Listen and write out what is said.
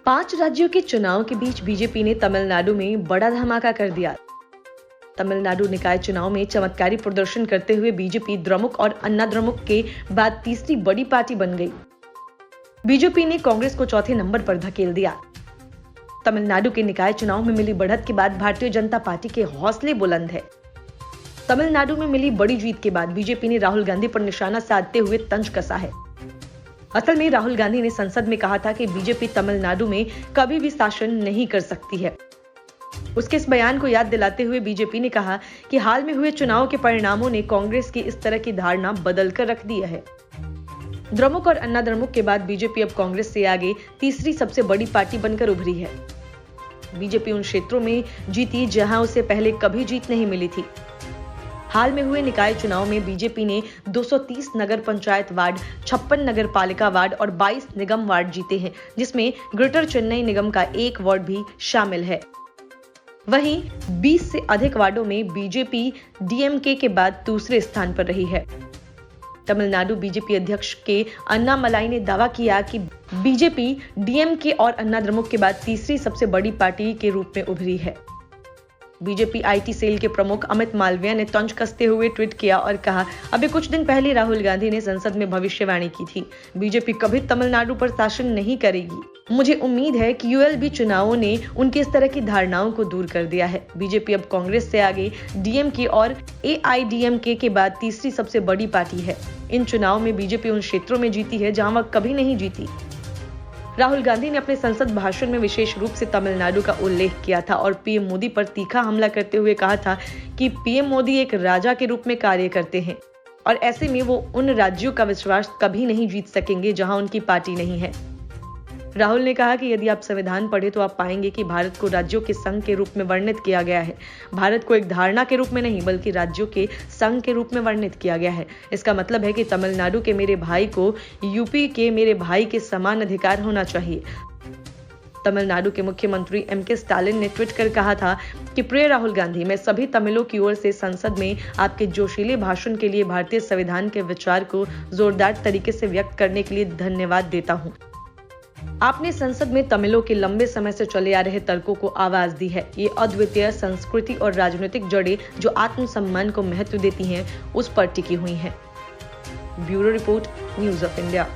5 राज्यों के चुनाव के बीच बीजेपी ने तमिलनाडु में बड़ा धमाका कर दिया। तमिलनाडु निकाय चुनाव में चमत्कारी प्रदर्शन करते हुए बीजेपी द्रमुक और अन्ना द्रमुक के बाद तीसरी बड़ी पार्टी बन गई। बीजेपी ने कांग्रेस को चौथे नंबर पर धकेल दिया। तमिलनाडु के निकाय चुनाव में मिली बढ़त के बाद भारतीय जनता पार्टी के हौसले बुलंद है। तमिलनाडु में मिली बड़ी जीत के बाद बीजेपी ने राहुल गांधी पर निशाना साधते हुए तंज कसा है। असल में राहुल गांधी ने संसद में कहा था कि बीजेपी तमिलनाडु में कभी भी शासन नहीं कर सकती है। उसके इस बयान को याद दिलाते हुए बीजेपी ने कहा कि हाल में हुए चुनाव के परिणामों ने कांग्रेस की इस तरह की धारणा बदलकर रख दी है। द्रमुक और अन्ना द्रमुक के बाद बीजेपी अब कांग्रेस से आगे तीसरी सबसे बड़ी पार्टी बनकर उभरी है। बीजेपी उन क्षेत्रों में जीती जहां उसे पहले कभी जीत नहीं मिली थी। हाल में हुए निकाय चुनाव में बीजेपी ने 230 नगर पंचायत वार्ड, 56 नगर पालिका वार्ड और 22 निगम वार्ड जीते हैं, जिसमें ग्रेटर चेन्नई निगम का एक वार्ड भी शामिल है। वहीं 20 से अधिक वार्डों में बीजेपी डीएमके के बाद दूसरे स्थान पर रही है। तमिलनाडु बीजेपी अध्यक्ष के अन्नामलाई ने दावा किया कि बीजेपी डीएमके और अन्ना द्रमुक के बाद तीसरी सबसे बड़ी पार्टी के रूप में उभरी है। बीजेपी आईटी सेल के प्रमुख अमित मालवीय ने तंज कसते हुए ट्वीट किया और कहा, अभी कुछ दिन पहले राहुल गांधी ने संसद में भविष्यवाणी की थी, बीजेपी कभी तमिलनाडु पर शासन नहीं करेगी। मुझे उम्मीद है कि यूएलबी चुनावों ने उनकी इस तरह की धारणाओं को दूर कर दिया है। बीजेपी अब कांग्रेस से आगे डीएमके और एआईडीएमके के बाद तीसरी सबसे बड़ी पार्टी है। इन चुनाव में बीजेपी उन क्षेत्रों में जीती है जहां वह कभी नहीं जीती। राहुल गांधी ने अपने संसद भाषण में विशेष रूप से तमिलनाडु का उल्लेख किया था और पीएम मोदी पर तीखा हमला करते हुए कहा था कि पीएम मोदी एक राजा के रूप में कार्य करते हैं और ऐसे में वो उन राज्यों का विश्वास कभी नहीं जीत सकेंगे जहां उनकी पार्टी नहीं है। राहुल ने कहा कि यदि आप संविधान पढ़े तो आप पाएंगे कि भारत को राज्यों के संघ के रूप में वर्णित किया गया है। भारत को एक धारणा के रूप में नहीं बल्कि राज्यों के संघ के रूप में वर्णित किया गया है। इसका मतलब है कि तमिलनाडु के मेरे भाई को यूपी के मेरे भाई के समान अधिकार होना चाहिए। तमिलनाडु के मुख्यमंत्री एमके स्टालिन ने ट्वीट कर कहा था कि प्रिय राहुल गांधी, मैं सभी तमिलों की ओर से संसद में आपके जोशीले भाषण के लिए भारतीय संविधान के विचार को जोरदार तरीके से व्यक्त करने के लिए धन्यवाद देता हूँ। आपने संसद में तमिलों के लंबे समय से चले आ रहे तर्कों को आवाज दी है। ये अद्वितीय संस्कृति और राजनीतिक जड़ें जो आत्मसम्मान को महत्व देती हैं, उस पर टिकी हुई हैं। Bureau report, news of India.